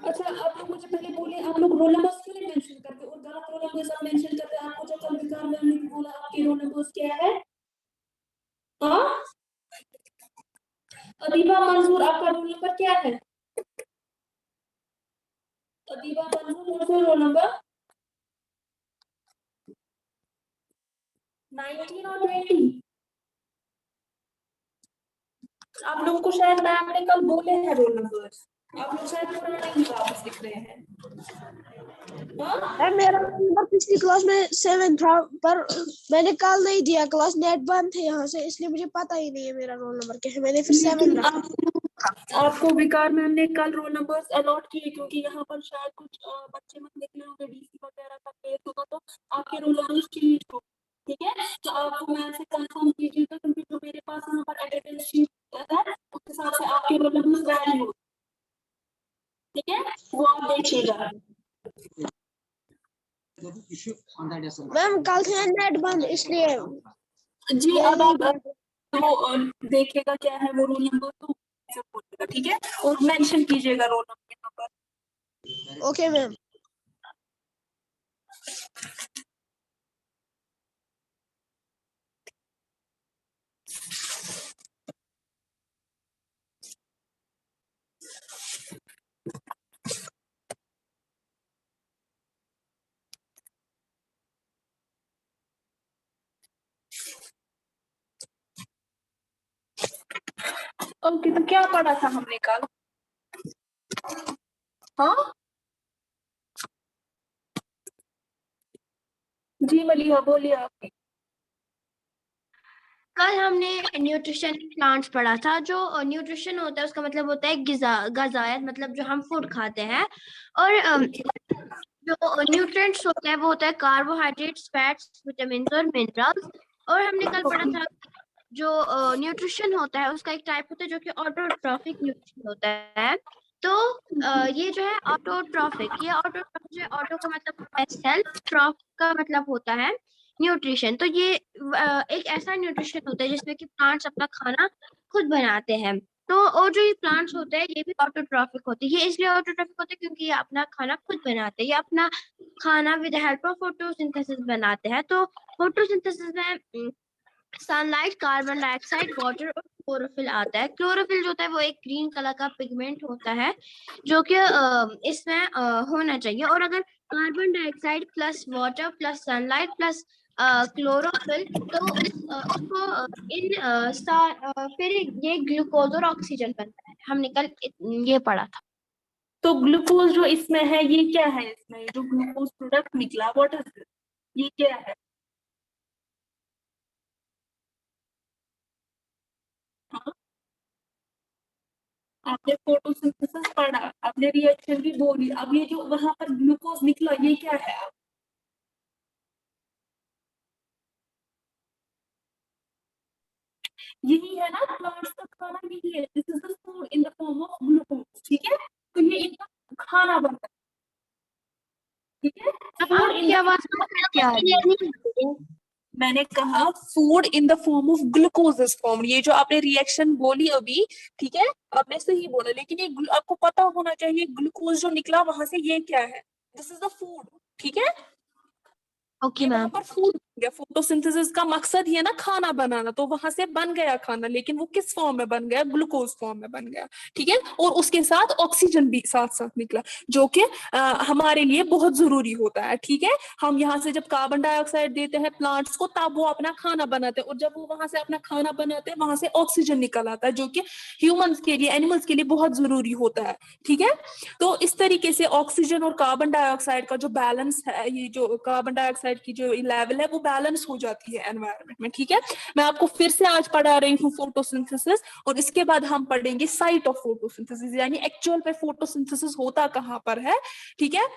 अच्छा आप लोग मुझे पहले बोले, आप लोग रोल नंबर्स क्यों नहीं मेंशन करते और गलत रोल नंबर्स आप मेंशन करते हैं? आपको जो कल विकार मैम ने बोला आपके रोल नंबर्स क्या है? हाँ, अदीबा मंजूर आपका रोल नंबर क्या है? अदीबा मंजूर कौन रोल नंबर? 19 और 20? आप लोगों को शायद मैम ने कल बोले हैं रोल नंबर्स, आप लोग शायद पूरा नहीं वापस लिख रहे हैं। हाँ? मेरा नंबर पिछली क्लास में 7 था, पर मैंने कल नहीं दिया, क्लास नेट बंद थे यहाँ से, इसलिए मुझे पता ही नहीं है मेरा रोल नंबर क्या है। मैंने फिर 7 रखा। आपको विकार मैम ने कल रोल नंबर्स अलॉट किए, क्योंकि यहाँ पर शायद कुछ बच्चे मत निकले होंगे, डीसी वगैरह का केस होगा, तो आपके रोल नंबर्स चेंज हो। ठीक है, तो आप मैम से कंफर्म कीजिएगा, क्योंकि जो मेरे पास यहाँ पर अटेंडेंस शीट है उसके साथ से आपके रोल नंबर्स वैरी हो। ठीक है, वो आप देखिएगा। मैम कल से नेट बंद, इसलिए जी अब आप वो देखिएगा क्या है वो रोल नंबर, तो बोलिएगा। ठीक है, और मेंशन कीजिएगा roll number. Okay ma'am. Okay, तो क्या पढ़ा था हमने कल? हाँ जी मलिहा बोलिए आप। कल हमने न्यूट्रिशन प्लांट्स पढ़ा था। जो न्यूट्रिशन होता है उसका मतलब होता है ग़िज़ायत, मतलब जो हम फूड खाते हैं। और जो न्यूट्रिएंट्स होता है वो होता है कार्बोहाइड्रेट्स, फैट्स, विटामिन और मिनरल्स। और हमने कल पढ़ा था जो न्यूट्रिशन होता है उसका एक टाइप होता है जो कि ऑटोट्रॉफिक न्यूट्रिशन होता है। तो ये जो है ऑटोट्रॉफिक, ये ऑटोट्रॉफिक जो है, ऑटो का मतलब होता है सेल्फ, ट्रॉफ का मतलब होता है न्यूट्रिशन। तो ये एक ऐसा न्यूट्रिशन होता है जिसमें कि प्लांट्स अपना खाना खुद बनाते हैं। तो और जो ये प्लांट्स होते हैं ये भी ऑटोट्रॉफिक होते हैं। ये इसलिए ऑटोट्रॉफिक होते हैं क्योंकि ये अपना खाना खुद बनाते हैं, ये अपना खाना विद हेल्प ऑफ फोटोसिंथेसिस बनाते हैं। तो फोटोसिंथेसिस में सनलाइट, कार्बन डाइऑक्साइड, वाटर और क्लोरोफिल आता है। क्लोरोफिल जो होता है वो एक ग्रीन कलर का पिगमेंट होता है जो कि इसमें होना चाहिए। और अगर carbon dioxide plus water plus sunlight plus chlorophyll, तो उसको फिर ये ग्लूकोज और ऑक्सीजन बनता है। हमने कल ये पढ़ा था। तो ग्लूकोज जो इसमें है ये क्या है? इसमें जो ग्लूकोज प्रोडक्ट निकला, व्हाट इज दिस? ये क्या है? हाँ? आपने फोटोसिंथेसिस पढ़ा, आपने रिएक्शन भी बोली, अब ये जो वहां पर ग्लूकोज निकला ये क्या है? यही है ना प्लांट्स का खाना, यही है। This is the food in the form of glucose. ठीक है, तो ये इनका खाना बनता है। ठीक है, फूड इन आपकी आवाज क्या आ रही है? मैंने कहा food in the form of glucose is formed. ये जो आपने रिएक्शन बोली अभी, ठीक है, आपने सही बोला, लेकिन ये आपको पता होना चाहिए ग्लूकोज जो निकला वहां से ये क्या है? This is the food. ठीक है, ओके ये वहां मैम। पर फूड गया। फोटोसिंथेसिस का मकसद ही है ना खाना बनाना, तो वहां से बन गया खाना, लेकिन वो किस फॉर्म में बन गया? ग्लूकोज फॉर्म में बन गया। ठीक है, और उसके साथ ऑक्सीजन भी साथ साथ निकला, जो कि हमारे लिए बहुत जरूरी होता है। ठीक है, हम यहाँ से जब कार्बन डाइऑक्साइड देते हैं प्लांट्स को, तब वो अपना खाना बनाते हैं, और जब वो वहां से अपना खाना बनाते हैं वहां से ऑक्सीजन निकल आता है, जो कि ह्यूमंस के लिए, एनिमल्स के लिए बहुत जरूरी होता है। ठीक है, तो इस तरीके से ऑक्सीजन और कार्बन डाइऑक्साइड का जो बैलेंस है, ये जो कार्बन डाइऑक्साइड की जो लेवल है वो बैलेंस हो जाती है एनवायरनमेंट में। ठीक है, मैं आपको फिर से आज पढ़ा रही हूँ फोटोसिंथेसिस, और इसके बाद हम पढ़ेंगे साइट ऑफ फोटोसिंथेसिस, यानी एक्चुअल पे फोटोसिंथेसिस होता कहाँ पर है। ठीक है,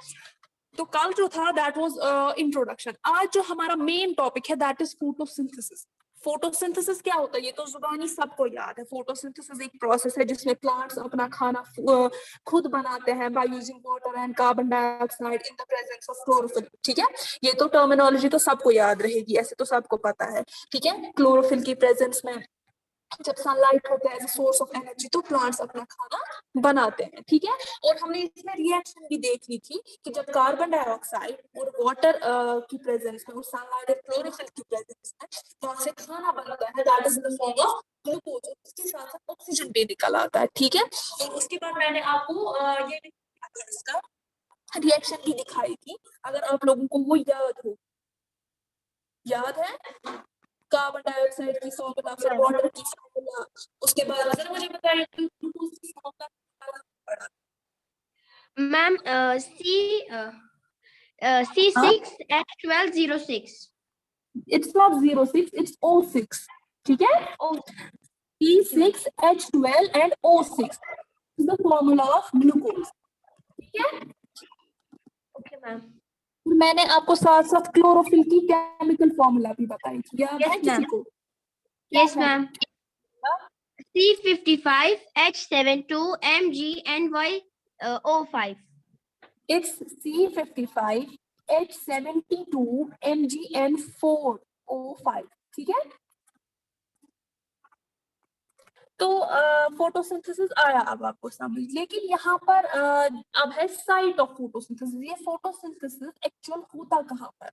तो कल जो था दैट वाज इंट्रोडक्शन। आज जो हमारा मेन टॉपिक है दैट इज फोटोसिंथेसिस। फोटोसिंथेसिस क्या होता है ये तो जुबानी सबको याद है। फोटोसिंथेसिस एक प्रोसेस है जिसमें प्लांट्स अपना खाना खुद बनाते हैं by using water and carbon dioxide in the presence of chlorophyll. ठीक है, ये तो टर्मिनोलॉजी तो सबको याद रहेगी, ऐसे तो सबको पता है। ठीक है, क्लोरोफिल की प्रेजेंस में जब सनलाइट होता है एज सोर्स ऑफ एनर्जी, तो प्लांट्स अपना खाना बनाते हैं, ठीक है। और हमने इसमें रिएक्शन भी देख ली थी कि जब कार्बन डाइऑक्साइड और वाटर की प्रेजेंस में और सनलाइट और क्लोरोफिल की प्रेजेंस में वहां से खाना बनता है, that is in the form of glucose, उसके साथ साथ ऑक्सीजन भी निकल आता है, ठीक है। और उसके बाद मैंने आपको ये भी इसका रिएक्शन भी दिखाई थी, अगर आप लोगों को वो याद है कार्बन डाइऑक्साइड की फॉर्मूला, फिर वाटर की फॉर्मूला, उसके बाद अगर मुझे बताइए तो ग्लूकोज की फॉर्मूला पढ़ा। Ma'am C6H12O6। It's not 06, it's O6, ठीक है। ओ C6H12 and O6 is the formula of glucose, ठीक है। Okay ma'am. मैंने आपको साथ साथ क्लोरोफिल की केमिकल फॉर्मूला भी बताई थी, याद है यस किसी मैम। को? Yes ma'am. C55H72MgNY O5। It's C55H72MgN4O5, ठीक है। तो फोटोसिंथेसिस आया अब आपको समझ, लेकिन यहाँ पर अब है साइट ऑफ फोटोसिंथेसिस। ये फोटोसिंथेसिस एक्चुअल होता कहाँ पर,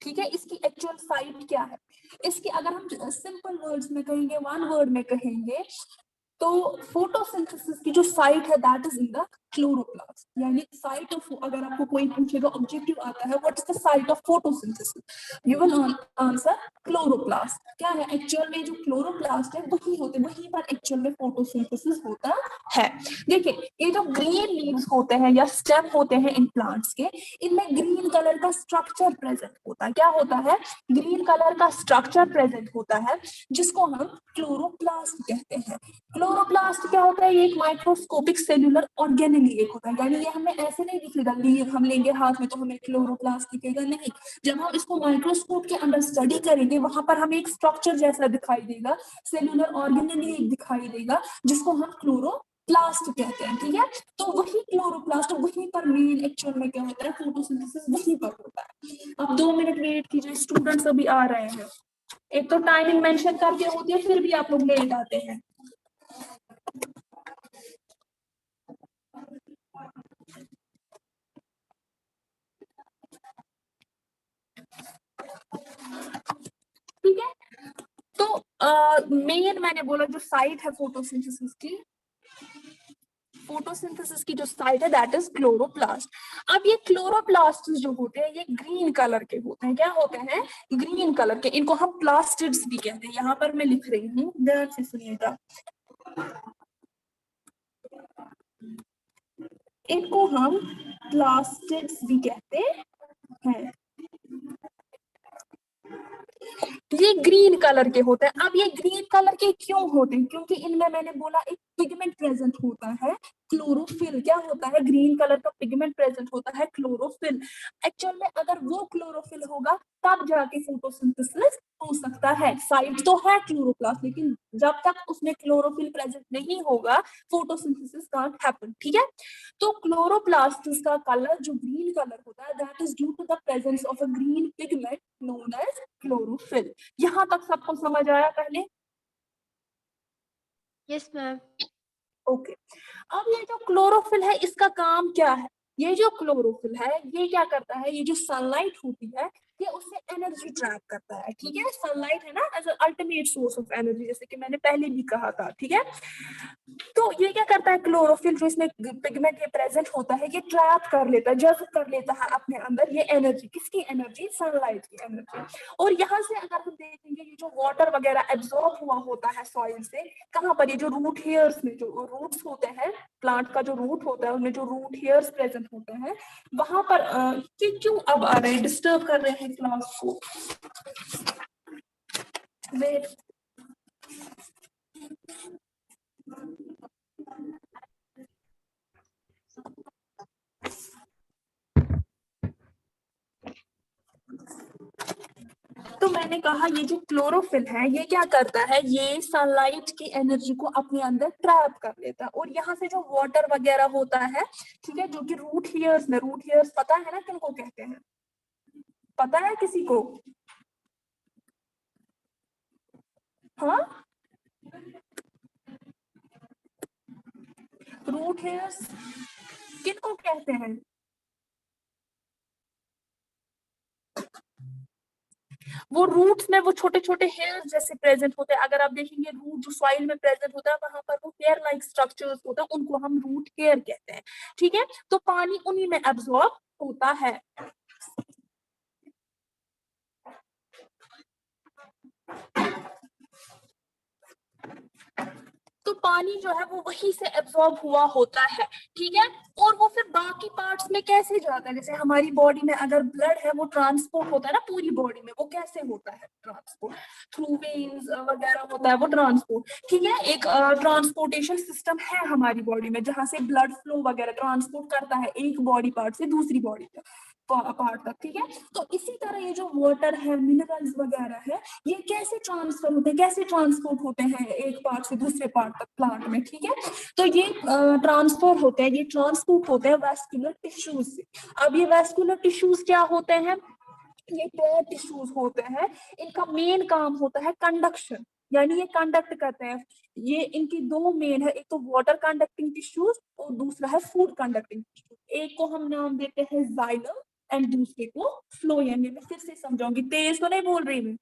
ठीक है, इसकी एक्चुअल साइट क्या है। इसकी अगर हम सिंपल वर्ड्स में कहेंगे, वन वर्ड में कहेंगे, तो फोटोसिंथेसिस की जो साइट है that is in the chloroplast. यानी साइट ऑफ, अगर आपको कोई पूछेगा ऑब्जेक्टिव आता है what is the site of photosynthesis, you will answer chloroplast. क्या है एक्चुअल में जो क्लोरोप्लास्ट है वही होते, वहीं पर एक्चुअल में फोटोसिंथेसिस होता है। देखिए ये जो ग्रीन लीव्स होते हैं या स्टेम होते हैं इन प्लांट्स के, इनमें ग्रीन कलर का स्ट्रक्चर प्रेजेंट होता है। क्या होता है? ग्रीन कलर का स्ट्रक्चर प्रेजेंट होता है, जिसको हम क्लोरोप्लास्ट कहते हैं। क्लोरोप्लास्ट क्या होता है? ये एक माइक्रोस्कोपिक सेल्यूलर ऑर्गेनेली एक होता है। यानी ये हमें ऐसे नहीं दिखेगा, हम लेंगे हाथ में तो हमें क्लोरोप्लास्ट दिखेगा, नहीं। जब हम इसको माइक्रोस्कोप के अंदर स्टडी करेंगे वहां पर हमें एक स्ट्रक्चर जैसा दिखाई देगा, सेल्यूलर ऑर्गेनेली दिखाई देगा, जिसको हम क्लोरोप्लास्ट कहते हैं, ठीक है। तो वही क्लोरोप्लास्ट, वहीं पर मेन एक्चुअल में क्या होता है, फोटोसिंथेसिस वहीं पर होता है। अब 2 मिनट वेट कीजिए, स्टूडेंट्स अभी आ रहे हैं। एक तो टाइमिंग मेंशन करके होती है, फिर भी आप लोग लेट आते हैं। ठीक है, तो मेन मैंने बोला जो साइट है फोटोसिंथेसिस की जो साइट है दैट इज क्लोरोप्लास्ट। अब ये क्लोरोप्लास्ट जो होते हैं ये ग्रीन कलर के होते हैं। क्या होते हैं? ग्रीन कलर के। इनको हम प्लास्टिड्स भी कहते हैं। यहाँ पर मैं लिख रही हूँ, ध्यान से सुनिएगा। इनको हम प्लास्टिड्स भी कहते हैं। ये ग्रीन कलर के होते हैं। अब ये ग्रीन कलर के क्यों होते हैं? क्योंकि इनमें मैंने बोला एक पिगमेंट प्रेजेंट होता है, क्लोरोफिल। क्या होता है? ग्रीन कलर का पिगमेंट प्रेजेंट होता है, क्लोरोफिल। एक्चुअल में अगर वो क्लोरोफिल होगा तब जाके फोटोसिंथेसिस हो सकता है। साइट तो है क्लोरोप्लास्ट, लेकिन जब तक उसमें क्लोरोफिल प्रेजेंट नहीं होगा फोटोसिंथेसिस कांट हैपन, ठीक है। तो क्लोरोप्लास्ट का कलर जो ग्रीन कलर होता है that is due to the presence of a green pigment known as chlorophyll. यहाँ तक सबको समझ आया पहले? Yes ma'am. ओके। अब ये जो क्लोरोफिल है इसका काम क्या है? ये जो क्लोरोफिल है ये क्या करता है? ये जो सनलाइट होती है ये उससे एनर्जी ट्रैप करता है, ठीक है। सनलाइट है ना as ultimate source of energy, जैसे कि मैंने पहले भी कहा था, ठीक है। तो ये क्या करता है? क्लोरोफिल जो इसमें पिगमेंट ये प्रेजेंट होता है ये ट्रैप कर लेता है, जज़्ब कर लेता है अपने अंदर ये एनर्जी। किसकी एनर्जी? सनलाइट की एनर्जी। और यहाँ से अगर हम देखेंगे ये जो वाटर वगैरह एब्जॉर्ब हुआ होता है सॉइल से, कहाँ पर? ये जो रूट हेयर्स में, जो रूट्स होते हैं प्लांट का, जो रूट होता है उनमें जो रूट हेयर्स प्रेजेंट होते हैं वहां पर ये क्यों अब आ रहे हैं, डिस्टर्ब कर रहे हैं क्लास को? वेट। तो मैंने कहा ये जो क्लोरोफिल है ये क्या करता है? ये सनलाइट की एनर्जी को अपने अंदर ट्रैप कर लेता है। और यहाँ से जो वाटर वगैरह होता है, ठीक है, जो कि रूट हेयर्स में, रूट हेयर्स पता है ना किनको कहते हैं? पता है किसी को? हाँ, रूट हेयर्स किनको कहते हैं? वो रूट्स में वो छोटे छोटे हेयर्स जैसे प्रेजेंट होते हैं। अगर आप देखेंगे रूट जो सॉइल में प्रेजेंट होता है वहां पर वो हेयर लाइक स्ट्रक्चर्स होता है, उनको हम रूट हेयर कहते हैं। ठीक है, तो पानी उन्हीं में एब्जॉर्ब होता है। तो पानी जो है वो वहीं से एब्जॉर्ब हुआ होता है। ठीक है, और वो फिर बाकी पार्ट्स में कैसे जाता है? जैसे हमारी बॉडी में अगर ब्लड है वो ट्रांसपोर्ट होता है ना पूरी बॉडी में, वो कैसे होता है ट्रांसपोर्ट? थ्रू वेन्स वगैरह होता है वो ट्रांसपोर्ट। ठीक है, एक ट्रांसपोर्टेशन सिस्टम है हमारी बॉडी में जहां से ब्लड फ्लो वगैरह ट्रांसपोर्ट करता है एक बॉडी पार्ट से दूसरी बॉडी पार्ट तक। ठीक है, तो इसी तरह ये जो वाटर है, मिनरल्स वगैरह है, ये कैसे ट्रांसफर होते हैं, कैसे ट्रांसपोर्ट होते हैं एक पार्ट से दूसरे पार्ट तक प्लांट में? ठीक है, तो ये ट्रांसफर होते हैं, ये ट्रांसपोर्ट होते हैं वैस्कुलर टिश्यूज से। अब ये वैस्कुलर टिश्यूज क्या होते हैं? ये प्लांट टिश्यूज होते हैं, इनका मेन काम होता है कंडक्शन, यानी ये कंडक्ट करते हैं। ये इनकी दो मेन है, एक तो वाटर कंडक्टिंग टिश्यूज और दूसरा है फूड कंडक्टिंग टिश्यूज। एक को हम नाम देते हैं जाइलम एंड दूसरे को फ्लोएम। ये मैं फिर से समझाऊंगी, तेज तो नहीं बोल रही मैं?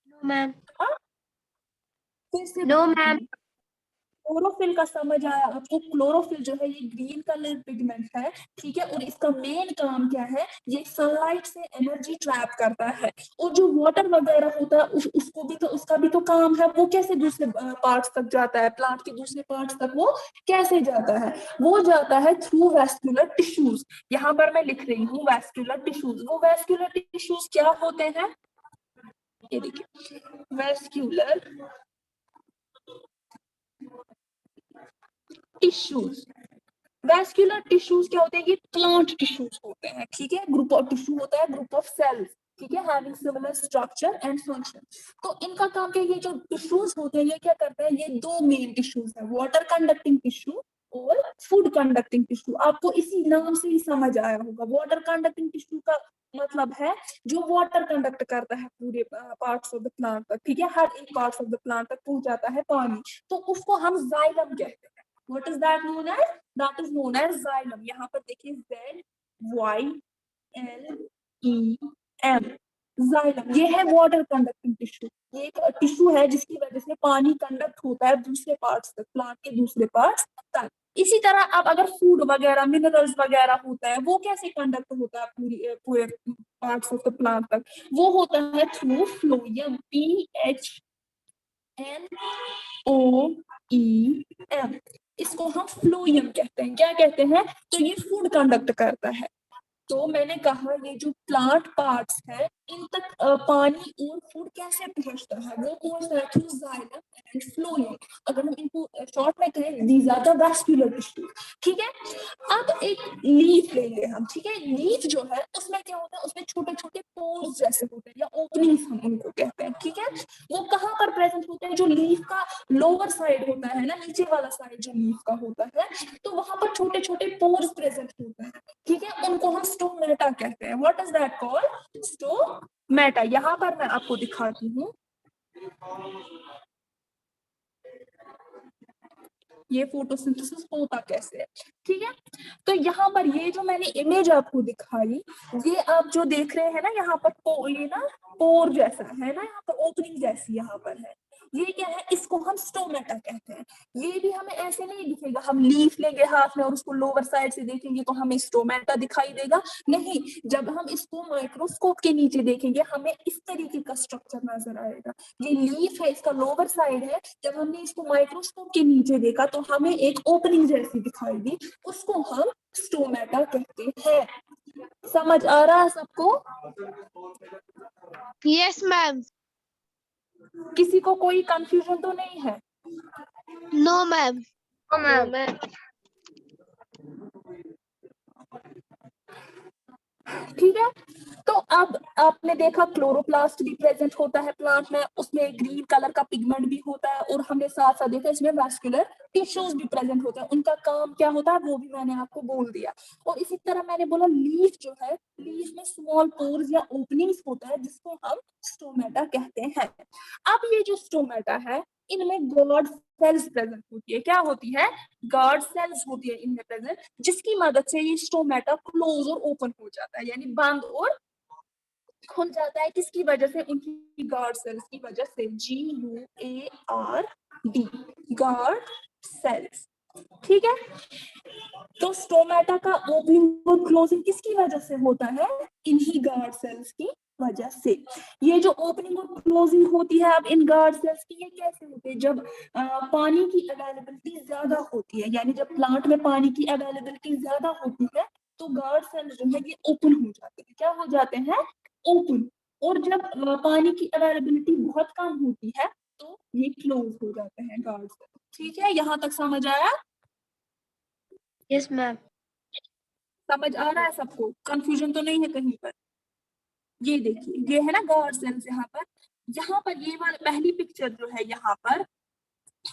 No ma'am. हाँ? फिर से नो मैम। क्लोरोफिल का समझ आया आपको? क्लोरोफिल जो है ये ग्रीन कलर पिगमेंट है। ठीक है, और इसका मेन काम क्या है? ये सनलाइट से एनर्जी ट्रैप करता है। और जो वाटर वगैरह होता है उसको भी तो, उसका भी तो काम है, वो कैसे दूसरे पार्ट्स तक जाता है, प्लांट के दूसरे पार्ट्स तक वो कैसे जाता है? वो जाता है थ्रू वैस्कुलर टिश्यूज। यहाँ पर मैं लिख रही हूँ वैस्कुलर टिश्यूज। वो वैस्कुलर टिश्यूज क्या होते हैं? ये देखिए, वैस्कुलर टिश्यूज। वैस्कुलर टिश्यूज क्या होते हैं? ये प्लांट टिश्यूज होते हैं। ठीक है, ग्रुप ऑफ टिश्यू होता है, ग्रुप ऑफ सेल्स। ठीक है, having similar structure and function. तो इनका काम क्या है? ये जो टिश्यूज होते हैं ये क्या करते हैं? ये दो मेन टिश्यूज है, वाटर कंडक्टिंग टिश्यू और फूड कंडक्टिंग टिश्यू। आपको इसी नाम से ही समझ आया होगा। वाटर कंडक्टिंग टिश्यू का मतलब है जो वाटर कंडक्ट करता है पूरे पार्ट्स ऑफ द प्लांट तक। ठीक है, हर एक पार्ट्स ऑफ द प्लांट तक पहुंच जाता है पानी, तो उसको हम जाइलम कहते हैं। What is that known as? That is known as xylem. यहाँ पर देखिए ZYLEM, जाइलम। ये है वाटर कंडक्टिंग टिश्यू। ये एक टिश्यू है जिसकी वजह से पानी कंडक्ट होता है दूसरे पार्ट्स तक, प्लांट के दूसरे पार्ट्स तक। इसी तरह अब अगर फूड वगैरह, मिनरल्स वगैरह होता है, वो कैसे कंडक्ट होता है पूरे पार्ट्स ऑफ द प्लांट तक? वो होता है थ्रू फ्लोएम, PHNOEM। इसको हम फ्लोएम कहते हैं। क्या कहते हैं? तो ये फूड कंडक्ट करता है। तो मैंने कहा ये जो प्लांट पार्ट्स है इन तक पानी और फूड कैसे पहुंचता है? वो पहुंचता है थ्रू जाइलम एंड फ्लोएम। अगर हम इनको शॉर्ट में कहें, these are the vascular tissue. ठीक है, अब एक लीफ लेंगे हम। ठीक है, लीफ जो है उसमें क्या होता है? उसमें छोटे छोटे पोर्स जैसे होते हैं या ओपनिंग्स हम उनको कहते हैं। ठीक है, वो कहाँ पर प्रेजेंट होते हैं? जो लीफ का लोअर साइड होता है ना, नीचे वाला साइड जो लीफ का होता है, तो वहां पर छोटे छोटे पोर्स प्रेजेंट होते हैं। ठीक है, उनको हम स्टोमेटा कहते हैं। What is that called? Stomata. यहाँ पर मैं आपको दिखाती हूँ ये फोटोसिंथेसिस होता कैसे है। ठीक है, तो यहाँ पर ये जो मैंने इमेज आपको दिखाई, ये आप जो देख रहे हैं ना यहाँ पर ये ना पोर जैसा है ना, यहाँ पर ओपनिंग जैसी यहाँ पर है, ये क्या है? इसको हम स्टोमेटा कहते हैं। ये भी हमें ऐसे नहीं दिखेगा, हम लीफ लेंगे हाथ में और उसको लोअर साइड से देखेंगे तो हमें स्टोमेटा दिखाई देगा। नहीं, जब हम इसको माइक्रोस्कोप के नीचे देखेंगे हमें इस तरीके का स्ट्रक्चर नजर आएगा। ये लीफ है, इसका लोअर साइड है। जब हमने इसको माइक्रोस्कोप के नीचे देखा तो हमें एक ओपनिंग जैसी दिखाई दी, उसको हम स्टोमेटा कहते हैं। समझ आ रहा है सबको? Yes ma'am. किसी को कोई कंफ्यूजन तो नहीं है? No ma'am. ठीक है, तो अब आपने देखा क्लोरोप्लास्ट भी प्रेजेंट होता है प्लांट में, उसमें ग्रीन कलर का पिगमेंट भी होता है, और हमने साथ साथ देखा इसमें वैस्कुलर टिश्यूज भी प्रेजेंट होते हैं। उनका काम क्या होता है वो भी मैंने आपको बोल दिया। और इसी तरह मैंने बोला लीफ जो है, लीफ में स्मॉल पोर्स या ओपनिंग्स होता है जिसको हम स्टोमेटा कहते हैं। अब ये जो स्टोमेटा है इनमें गार्ड सेल्स प्रेजेंट होती है। क्या होती है? गार्ड सेल्स होती है इनमें प्रेजेंट, जिसकी मदद से ये स्टोमेटा क्लोज और ओपन हो जाता है, यानी बंद और खुल जाता है। किसकी वजह से? उनकी गार्ड सेल्स की वजह से। GUARD, guard cells. ठीक है, तो स्टोमेटा का ओपनिंग और क्लोजिंग किसकी वजह से होता है? इन्हीं गार्ड सेल्स की वजह से। ये जो ओपनिंग और क्लोजिंग होती है अब इन गार्ड सेल्स की, ये कैसे होती है? जब पानी की अवेलेबिलिटी ज्यादा होती है, यानी जब प्लांट में पानी की अवेलेबिलिटी ज्यादा होती है, तो गार्ड सेल्स जो है ये ओपन हो जाते हैं। क्या हो जाते हैं? ओपन। और जब पानी की अवेलेबिलिटी बहुत कम होती है, तो ये क्लोज हो जाते हैं गार्ड सेल्स। ठीक है, यहाँ तक समझ आया? Yes ma'am. समझ आ रहा है सबको? कंफ्यूजन तो नहीं है कहीं पर? ये देखिए, ये है ना गार्ड सेल्स। यहाँ पर ये वाला पहली पिक्चर जो है यहाँ पर,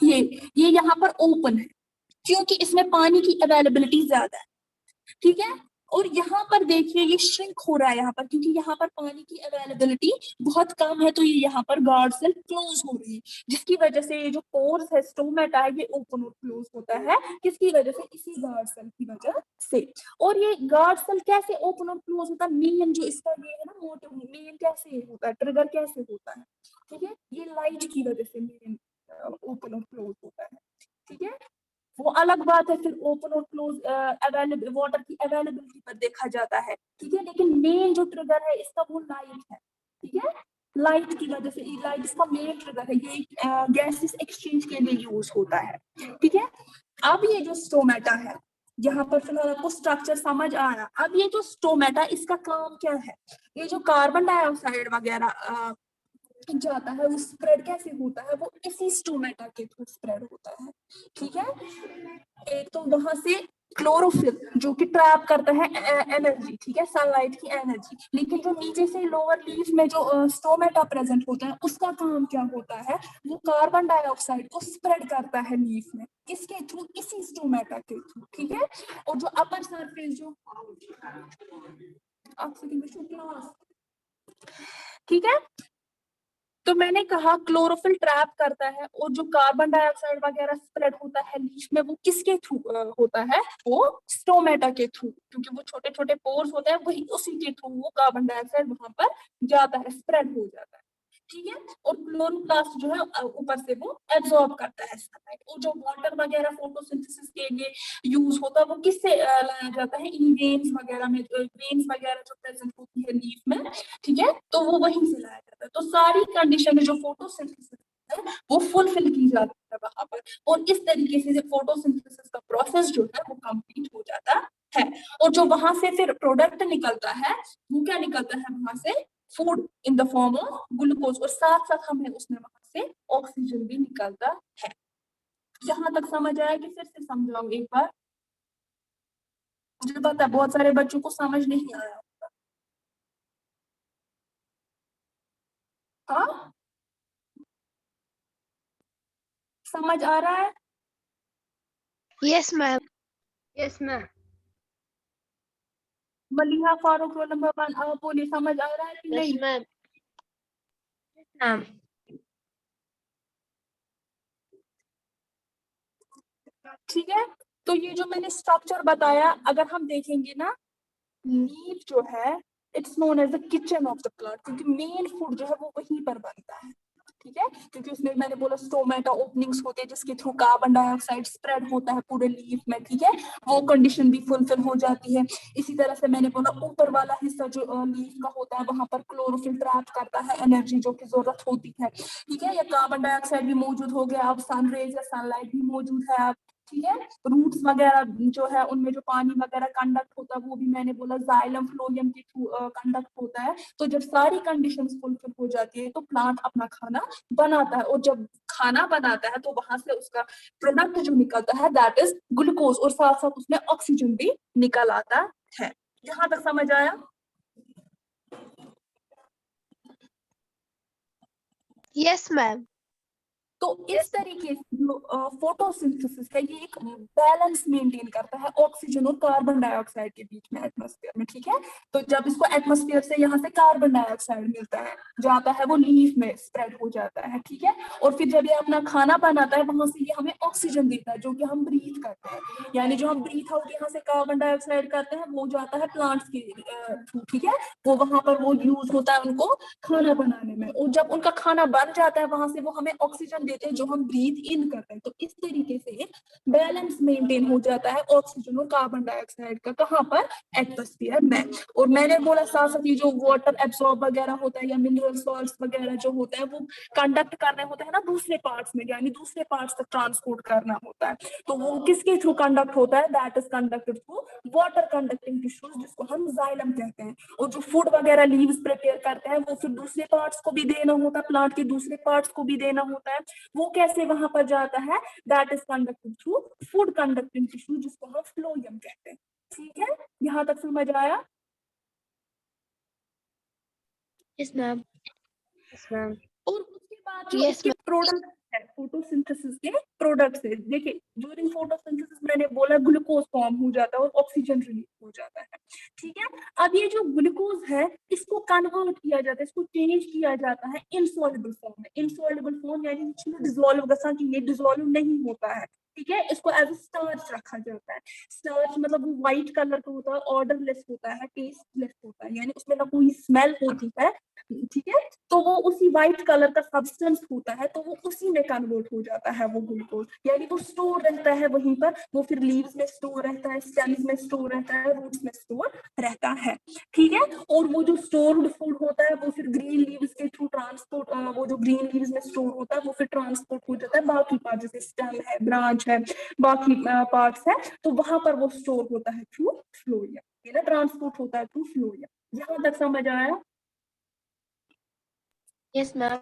ये यहाँ पर ओपन है, क्योंकि इसमें पानी की अवेलेबिलिटी ज्यादा है। ठीक है, और यहाँ पर देखिए ये श्रिंक हो रहा है यहाँ पर, क्योंकि यहाँ पर पानी की अवेलेबिलिटी बहुत कम है, तो ये यहाँ पर गार्ड सेल क्लोज हो रही है, जिसकी वजह से ये जो पोर्स है, स्टोमेटा है, ये ओपन और क्लोज होता है। किसकी वजह से? इसी गार्ड सेल की वजह से। और ये गार्ड सेल कैसे ओपन और क्लोज होता है? मेन जो इसका ये है ना मोटिव, मेन कैसे होता है, ट्रिगर कैसे होता है? ठीक है, ये लाइट की वजह से मेन ओपन और क्लोज होता है। ठीक है, वो अलग बात है, फिर ओपन और क्लोज अवेलेबल वाटर की अवेलेबिलिटी पर देखा जाता है। ठीक है, लेकिन मेन जो ट्रिगर है इसका वो लाइट है। ठीक है, लाइट की वजह से, लाइट इसका मेन ट्रिगर है, ये गैसेस एक्सचेंज के लिए यूज होता है। ठीक है, अब ये जो स्टोमेटा है, यहाँ पर फिलहाल आपको स्ट्रक्चर समझ आया। अब ये जो स्टोमेटा, इसका काम क्या है? ये जो कार्बन डाइऑक्साइड वगैरह जाता है, वो स्प्रेड कैसे होता है? वो इसी स्टोमेटा के थ्रू स्प्रेड होता है। ठीक है, एक तो वहां से क्लोरोफिल जो कि ट्रैप करता है एनर्जी, ठीक है, सनलाइट की एनर्जी। लेकिन जो नीचे से लोअर लीफ में जो स्टोमेटा प्रेजेंट होता है, उसका काम क्या होता है? वो कार्बन डाइऑक्साइड को स्प्रेड करता है लीफ में। किसके थ्रू? इसी स्टोमेटा के थ्रू। ठीक है, और जो अपर सरफेस जो क्लास, ठीक है, तो मैंने कहा क्लोरोफिल ट्रैप करता है, और जो कार्बन डाइऑक्साइड वगैरह स्प्रेड होता है लीफ में, वो किसके थ्रू होता है? वो स्टोमेटा के थ्रू, क्योंकि वो छोटे छोटे पोर्स होते हैं, वही उसी के थ्रू वो कार्बन डाइऑक्साइड वहां पर जाता है, स्प्रेड हो जाता है। ठीक है, और क्लोरोप्लास्ट जो है ऊपर से वो एब्जॉर्ब करता है सनलाइट। और जो वाटर वगैरह फोटोसिंथेसिस के लिए यूज होता है, वो किससे लाया जाता है? इन वेन्स वगैरह में, वेन्स वगैरह जो प्रेजेंट होती है लीफ में, ठीक है, तो वो वहीं से लाया जाता है। तो सारी कंडीशन में जो फोटोसिंथेसिस है वो फुलफिल की जाती है वहां पर, और इस तरीके से फोटोसिंथेसिस का प्रोसेस जो है वो कंप्लीट हो जाता है। और जो वहां से फिर प्रोडक्ट निकलता है, वो क्या निकलता है वहां से? Food in the form of glucose, और साथ साथ हमें उसमें वहां से ऑक्सीजन भी निकलता है। यहाँ तक समझ आया कि फिर से समझाऊं एक बार? मुझे पता है बहुत सारे बच्चों को समझ नहीं आया। हाँ, समझ आ रहा है? Yes, ma'am. Yes ma'am. Maliha Farooq, roll number 1, आप बोलिए, समझ आ रहा है कि नहीं? ma'am. मैम। ठीक है, तो ये जो मैंने स्ट्रक्चर बताया, अगर हम देखेंगे ना, लीफ जो है it's known as the kitchen of the plant, क्योंकि मेन फूड जो है वो वहीं पर बनता है। ठीक है, क्योंकि उसमें मैंने बोला स्टोमेटा ओपनिंग्स होते हैं, जिसके थ्रू कार्बन डाइऑक्साइड स्प्रेड होता है पूरे लीफ में। ठीक है, वो कंडीशन भी फुलफिल हो जाती है। इसी तरह से मैंने बोला ऊपर वाला हिस्सा जो लीफ का होता है, वहां पर क्लोरोफिल ट्रैप करता है एनर्जी जो की जरूरत होती है। ठीक है, या कार्बन डाइऑक्साइड भी मौजूद हो गया, अब सन रेज या सनलाइट भी मौजूद है अब। ठीक है, रूट्स वगैरह जो है उनमें जो पानी वगैरह कंडक्ट होता है, वो भी मैंने बोला जाइलम फ्लोएम के थ्रू कंडक्ट होता है। तो जब सारी कंडीशंस फुलफिल हो जाती है, तो प्लांट अपना खाना बनाता है, और जब खाना बनाता है तो वहां से उसका प्रोडक्ट जो निकलता है दैट इज ग्लूकोज, और साथ साथ उसमें ऑक्सीजन भी निकल आता है। यहाँ तक समझ आया? Yes, ma'am. तो इस तरीके से जो फोटोसिंथेसिस है ये एक बैलेंस मेंटेन करता है ऑक्सीजन और कार्बन डाइऑक्साइड के बीच में एटमॉस्फेयर में, ठीक है। तो जब इसको एटमॉस्फेयर से यहाँ से कार्बन डाइऑक्साइड मिलता है, जाता है वो लीफ में स्प्रेड हो जाता है, ठीक है। और फिर जब ये अपना खाना बनाता है वहां से ये हमें ऑक्सीजन देता है जो कि हम ब्रीथ करते हैं, यानी जो हम ब्रीथ आउट यहाँ से कार्बन डाइऑक्साइड करते हैं वो जाता है प्लांट्स के थ्रू, ठीक है। वो वहां पर वो यूज होता है उनको खाना बनाने में, और जब उनका खाना बन जाता है वहां से वो हमें ऑक्सीजन देते हैं जो हम ब्रीथ इन करते हैं। तो इस तरीके से एक बैलेंस मेंटेन हो जाता है ऑक्सीजन और कार्बन डाइऑक्साइड का, कहाँ पर, एटमॉस्फेयर में। और मैंने बोला साथ साथ ये जो वाटर एब्सॉर्ब वगैरह होता है या मिनरल सॉल्ट्स वगैरह जो होता है वो कंडक्ट करने होते हैं ना दूसरे पार्ट्स में, यानी दूसरे पार्ट्स तक ट्रांसपोर्ट करना होता है। तो वो किसके थ्रू कंडक्ट होता है, that is conducted through water conducting tissues जिसको हम जाइलम कहते हैं। और जो फूड वगैरह लीव्स प्रिपेयर करते हैं वो फिर दूसरे पार्ट्स को भी देना होता है, प्लांट के दूसरे पार्ट्स को भी देना होता है। वो कैसे वहां पर जाता है, that is conducted through food conducting tissue जिसको हम फ्लोएम कहते हैं, ठीक है। यहाँ तक समझ आया? Yes ma'am. Yes, ma'am. और उसके बाद जो Yes, इसके प्रोडक्ट है फोटोसिंथेसिस के प्रोडक्ट्स है, देखिए ड्यूरिंग फोटोसिंथेसिस मैंने बोला ग्लूकोज फॉर्म हो जाता है और ऑक्सीजन रिलीज हो जाता है, ठीक है। अब ये जो ग्लूकोज है इसको कन्वर्ट किया जाता है, इसको चेंज किया जाता है इनसॉल्युबल फॉर्म में। इनसॉल्युबल फॉर्म यानी इसमें डिसॉल्व गसा कि ये डिसॉल्व नहीं होता है, ठीक है। इसको एज ए स्टार्च रखा जाता है। स्टार्च मतलब वो व्हाइट कलर का होता है, ऑर्डरलेस होता है, टेस्टलेस होता है, यानी उसमें ना कोई स्मेल होती है, ठीक है। तो वो उसी व्हाइट कलर का सब्सटेंस होता है, तो वो उसी में कन्वर्ट हो जाता है वो ग्लूकोज, यानी वो स्टोर रहता है वहीं पर। वो फिर लीव्स में स्टोर रहता है, स्टेम्स में स्टोर रहता है, रूट्स में स्टोर रहता है, ठीक है। और वो जो स्टोर्ड फूड होता है वो फिर ग्रीन लीव्स के थ्रू ट्रांसपोर्ट, वो जो ग्रीन लीव्स में स्टोर होता है वो फिर ट्रांसपोर्ट हो जाता है बाकी पार्ट, जैसे स्टेम है, ब्रांच है, बाकी पार्ट्स है, तो वहां पर वो स्टोर होता है थ्रू फ्लोएम, ये ना ट्रांसपोर्ट होता है थ्रू फ्लोएम। यहाँ तक समझ आया? Yes ma'am.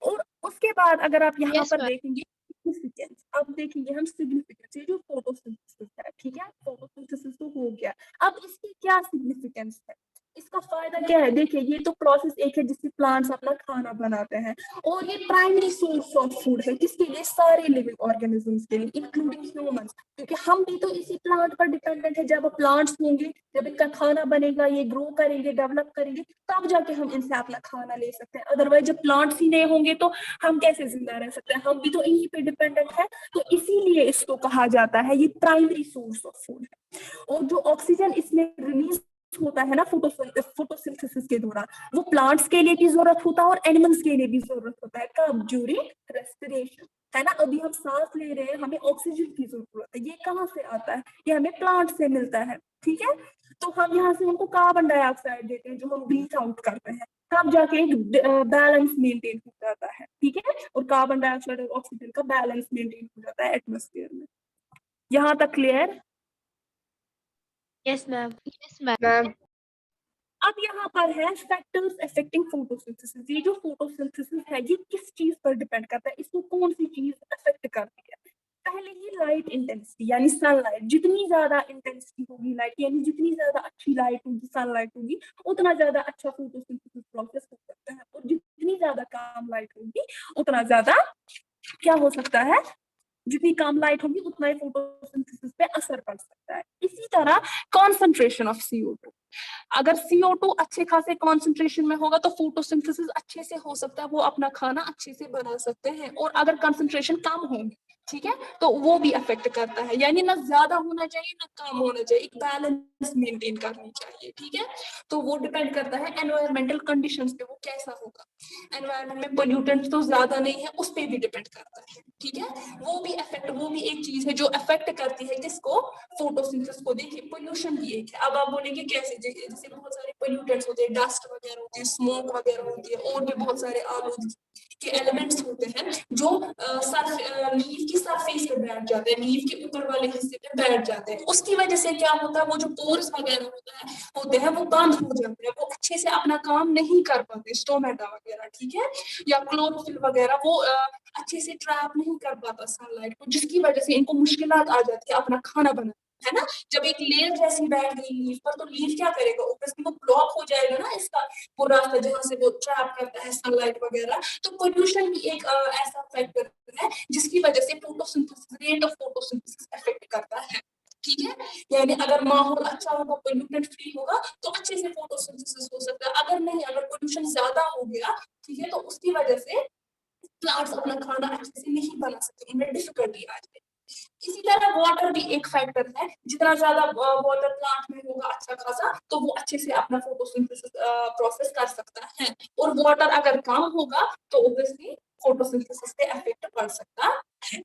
और उसके बाद अगर आप यहाँ Yes, पर ma'am. देखेंगे सिग्निफिकेंस, अब देखेंगे हम सिग्निफिकेंस, ये जो फोटोसिंथेसिस है, ठीक है, फोटोसिंथेसिस तो हो गया। अब इसकी क्या सिग्निफिकेंस है, इसका फायदा क्या है? देखिए ये तो प्रोसेस एक है जिससे प्लांट्स अपना खाना बनाते हैं, और ये प्राइमरी सोर्स ऑफ फूड है किसके लिए, सारे लिविंग ऑर्गेनिजम्स के लिए इंक्लूडिंग ह्यूमंस, क्योंकि हम भी तो इसी प्लांट पर डिपेंडेंट है। जब प्लांट्स होंगे, जब इनका खाना बनेगा, ये ग्रो करेंगे, डेवलप करेंगे, तब जाके हम इनसे अपना खाना ले सकते हैं। अदरवाइज जब प्लांट्स ही नहीं होंगे तो हम कैसे जिंदा रह सकते हैं, हम भी तो इन्हीं पे डिपेंडेंट है। तो इसीलिए इसको कहा जाता है ये प्राइमरी सोर्स ऑफ फूड है। और जो ऑक्सीजन इसमें रिलीज होता है ना फोटोसिंथेसिस के दौरान, वो प्लांट्स के लिए भी जरूरत होता है और एनिमल्स के लिए भी जरूरत होता है, कब, ड्यूरिंग रेस्पिरेशन, है ना। अभी हम सांस ले रहे हैं, हमें ऑक्सीजन की जरूरत है, ये कहाँ से आता है, ये हमें प्लांट से मिलता है, ठीक है। तो हम यहाँ से उनको कार्बन डाइऑक्साइड देते हैं जो हम ब्रीथ आउट करते हैं, तब जाके एक बैलेंस मेंटेन हो जाता है, ठीक है। और कार्बन डाइऑक्साइड और ऑक्सीजन का बैलेंस मेंटेन हो जाता है एटमॉस्फेयर में। यहाँ तक clear? Yes ma'am. Yes, ma'am. अब यहाँ पर है फैक्टर्स अफेक्टिंग फोटोसिंथेसिस। ये जो फोटोसिंथेसिस है ये किस चीज पर डिपेंड करता है, इसको कौन सी चीज अफेक्ट करती है? पहले ही लाइट इंटेंसिटी, यानी सनलाइट, जितनी ज्यादा इंटेंसिटी होगी लाइट, यानी जितनी ज्यादा अच्छी लाइट होगी, सनलाइट होगी, उतना ज्यादा अच्छा फोटोसिंथेसिस प्रोसेस हो सकता है। और जितनी ज्यादा कम लाइट होगी उतना ज्यादा क्या हो सकता है, जितनी कम लाइट होगी उतना ही फोटोसिंथेसिस पे असर पड़ सकता है। इसी तरह कॉन्सेंट्रेशन ऑफ CO2, अगर CO2 अच्छे खासे कॉन्सेंट्रेशन में होगा तो फोटोसिंथेसिस अच्छे से हो सकता है, वो अपना खाना अच्छे से बना सकते हैं। और अगर कंसंट्रेशन कम होगी, ठीक है, तो वो भी अफेक्ट करता है, यानी ना ज्यादा होना चाहिए ना कम होना चाहिए, एक बैलेंस मेंटेन करनी चाहिए, ठीक है। तो वो डिपेंड करता है एनवायरमेंटल कंडीशंस पे, वो कैसा होगा। एनवायरमेंट में पोल्यूटेंट्स तो ज्यादा नहीं है, उस पर भी डिपेंड करता है, ठीक है। वो भी एक चीज है जो अफेक्ट करती है किसको, फोटोसिंथेसिस को। देखिए पोल्यूशन भी एक है। अब आप बोलेंगे कैसे, जैसे बहुत सारे पोल्यूटेंट्स होते हैं, डस्ट वगैरह होती है, स्मोक वगैरह होती है, और भी बहुत सारे आलूगी के एलिमेंट्स होते हैं जो लीफ की सरफेस पे बैठ जाते हैं, लीफ के ऊपर वाले हिस्से पे बैठ जाते हैं। उसकी वजह से क्या होता है, वो जो पोर्स वगैरह होते हैं वो बंद हो जाते हैं, वो अच्छे से अपना काम नहीं कर पाते, स्टोमेटा वगैरह, ठीक है, या क्लोरोफिल वगैरह, वो अच्छे से ट्रैप नहीं कर पाता सनलाइट को, जिसकी वजह से इनको मुश्किलात आ जाती है अपना खाना बनाने। है ना। जब एक लेयर जैसी बैठ गई लीफ पर तो लीफ क्या करेगा, ऑब्वियसली वो ब्लॉक हो जाएगा ना इसका वो रास्ता जहां से वो ट्रैप करता है सनलाइट वगैरह। तो पोल्यूशन भी एक ऐसा फैक्टर है जिसकी वजह से photosynthesis, rate of photosynthesis affect करता है। ठीक है, यानी अगर माहौल अच्छा होगा, पोल्यूटेड फ्री होगा तो अच्छे से फोटोसिंथेसिस हो सकता है। अगर नहीं, अगर पोल्यूशन ज्यादा हो गया, ठीक है, तो उसकी वजह से प्लांट्स अपना खाना अच्छे से नहीं बना सकते, इनमें डिफिकल्टी आ जाएगी। इसी तरह वाटर भी एक फैक्टर है, जितना ज्यादा वाटर प्लांट में होगा अच्छा खासा तो वो अच्छे से अपना फोटोसिंथेसिस प्रोसेस कर सकता है। और वाटर अगर कम होगा तो ऑब्वियसली फोटोसिंथेसिस पे इफेक्ट पड़ सकता है।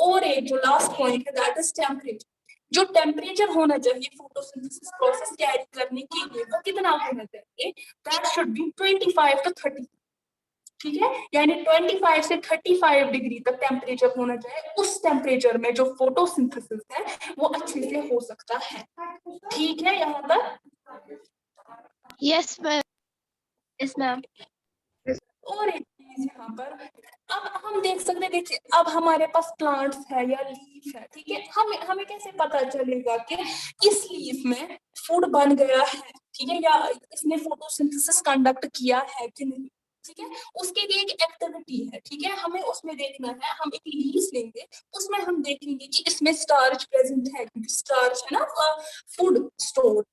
और एक जो लास्ट पॉइंट है दैट इज टेम्परेचर। जो टेम्परेचर होना चाहिए फोटोसिंथेसिस प्रोसेस कैरी करने के लिए वो कितना होना चाहिए, दैट शुड बी 25 to 30। ठीक है, यानी 25 से 35 डिग्री तक टेम्परेचर होना चाहिए। उस टेम्परेचर में जो फोटोसिंथेसिस है वो अच्छे से हो सकता है। ठीक है यहाँ तक। Yes ma'am. Yes ma'am. और एक चीज यहाँ पर अब हम देख सकते हैं, देखिए अब हमारे पास प्लांट्स है या लीफ है, ठीक है, हमें हमें कैसे पता चलेगा कि इस लीफ में फूड बन गया है, ठीक है, या इसने फोटोसिंथेसिस कंडक्ट किया है कि नहीं। ठीक है, उसके लिए एक एक्टिविटी है, ठीक है, हमें उसमें देखना है। हम एक लीफ लेंगे, उसमें हम देखेंगे कि इसमें स्टार्च प्रेजेंट है, क्योंकि स्टार्च है ना फूड स्टोर,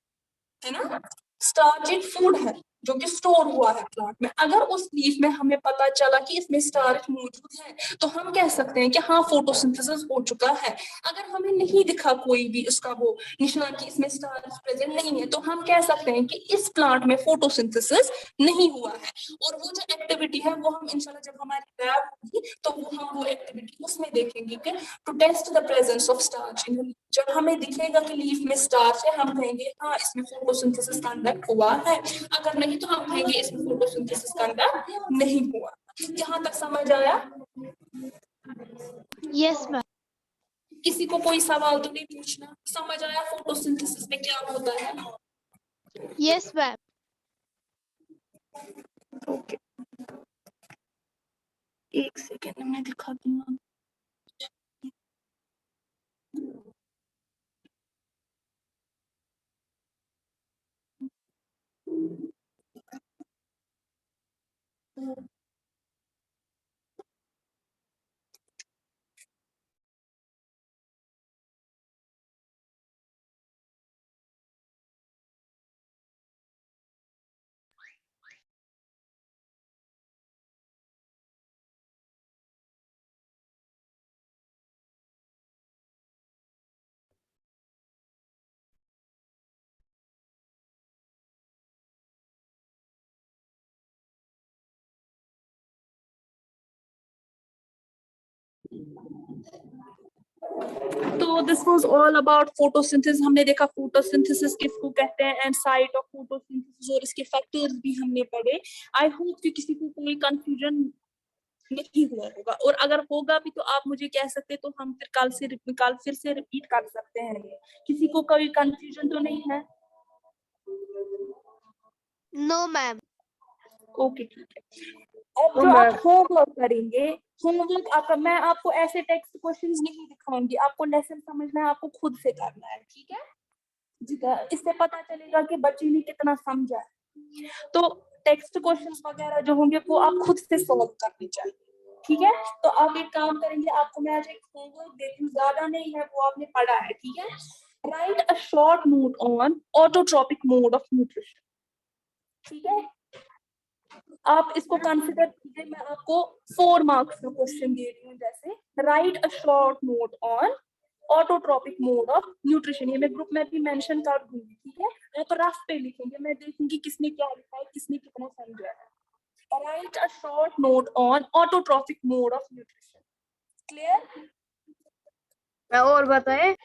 है ना, स्टार्च एक फूड है जो कि स्टोर हुआ है प्लांट में। अगर उस लीफ में हमें पता चला कि इसमें स्टार्च मौजूद है तो हम कह सकते हैं कि हाँ फोटोसिंथेसिस हो चुका है। अगर हमें नहीं दिखा कोई भी उसका वो निशान कि इसमें स्टार्च प्रेजेंट नहीं है तो हम कह सकते हैं कि इस प्लांट में फोटोसिंथेसिस नहीं हुआ है। और वो जो एक्टिविटी है वो हम इंशाल्लाह जब हमारी लैब होगी तो हम वो एक्टिविटी उसमें देखेंगे कि to test the presence of starch in. जब हमें दिखेगा कि लीफ में स्टार्च है हम कहेंगे हाँ इसमें फोटोसिंथेसिस कंडक्ट हुआ है। अगर नहीं तो हम कहेंगे इसमें फोटोसिंथेसिस कंडक्ट नहीं हुआ। यहाँ तक समझ आया? Yes ma'am. किसी को कोई सवाल तो नहीं पूछना? समझ आया फोटोसिंथेसिस में क्या होता है? Yes ma'am. ओके, एक सेकेंड मैं दिखाती हूँ। तो this was all about photosynthesis. हमने देखा फोटोसिंथेसिस किसको कहते हैं एंड साइट ऑफ फोटोसिंथेसिस और इसके फैक्टर्स भी हमने पढ़े। आई होप कि किसी को कोई कंफ्यूजन नहीं हुआ होगा, और अगर होगा भी तो आप मुझे कह सकते हैं तो हम फिर कल फिर से रिपीट कर सकते हैं। किसी को कोई कंफ्यूजन तो नहीं है? No ma'am. ओके ठीक है। अब जो आप होमवर्क करेंगे, होमवर्क आपका, मैं आपको ऐसे टेक्स्ट क्वेश्चंस नहीं दिखाऊंगी, आपको लेसन समझना है, आपको खुद से करना है। ठीक है, इससे पता चलेगा कि बच्चे ने कितना समझा है। तो टेक्स्ट क्वेश्चंस वगैरह जो होंगे वो आप खुद से सॉल्व करने चाहिए। ठीक है, तो आप एक काम करेंगे, आपको मैं आज एक होमवर्क देती हूँ, ज्यादा नहीं है, वो आपने पढ़ा है। ठीक है, right a short note on autotrophic mode of nutrition. ठीक है, आप इसको कंसिडर कीजिए। मैं आपको 4 मार्क्स का क्वेश्चन दे रही हूँ। जैसे right a short note on autotrophic mode of nutrition, ये मैं ग्रुप में भी मेंशन कर दूंगी। ठीक है, आप रफ पे लिखेंगे, मैं देखूंगी किसने क्या लिखा है, किसने कितना समझा है। Right a short note on autotrophic mode of nutrition. Clear? और बताए।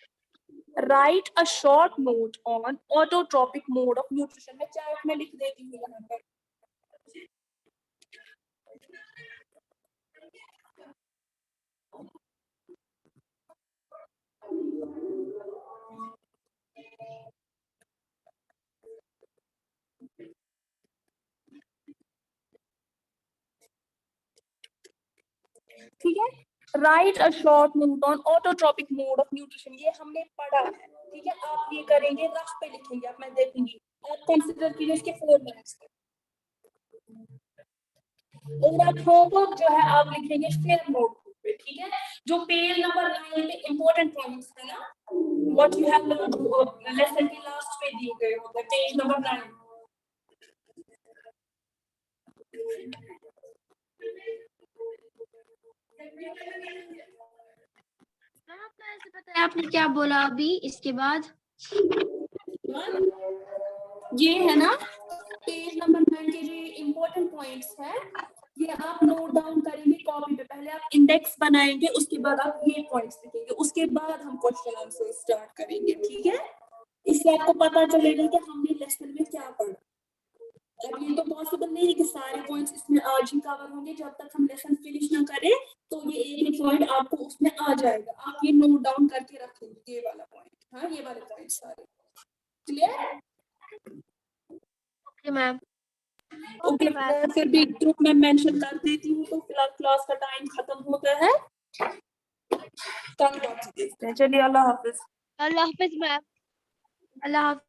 Right a short note on autotrophic mode of nutrition. मैं चैट में लिख देती हूँ यहाँ पर। ठीक है, right a short note on autotrophic mode of nutrition, ये हमने पढ़ा है। ठीक है, आप ये करेंगे, रफ पे लिखेंगे, आप मैं देखूंगी, आप कंसिडर कीजिए इसके 4 मिनट्स और आप होमवर्क जो है आप लिखेंगे फिर नोटबुक पे, ठीक है। जो पेज नंबर 9 पे इंपॉर्टेंट पॉइंट्स है ना, what you have learn lesson के लास्ट पे दिए गए होते हैं, पेज नंबर 9। आपको ऐसे पता है आपने क्या बोला अभी इसके बाद? ये है ना पेज नंबर 9 के जो इंपॉर्टेंट पॉइंट्स है, ये आप नोट डाउन करेंगे कॉपी पे। पहले आप इंडेक्स बनाएंगे, उसके बाद आप ये पॉइंट्स लिखेंगे, उसके बाद हम क्वेश्चन आंसर स्टार्ट करेंगे, ठीक है। इससे आपको पता चलेगा कि हमने लेसन में क्या पढ़ा। अब ये तो पॉसिबल नहीं है कि सारे पॉइंट्स इसमें आज ही कवर होंगे, जब तक हम लेसन फिनिश ना करें तो ये एक पॉइंट आपको उसमें आ जाएगा, आप ये नोट डाउन करके रखेंगे, ये वाला पॉइंट, हाँ ये वाले पॉइंट सारे क्लियर। Okay ma'am. ओके, मैं फिर भी ग्रुप में मेंशन कर देती हूँ। तो फिलहाल क्लास का टाइम खत्म होता है, कल बात देखते हैं। चलिए, अल्लाह हाफिज। अल्लाह हाफिज मैम। अल्लाह हाफिज।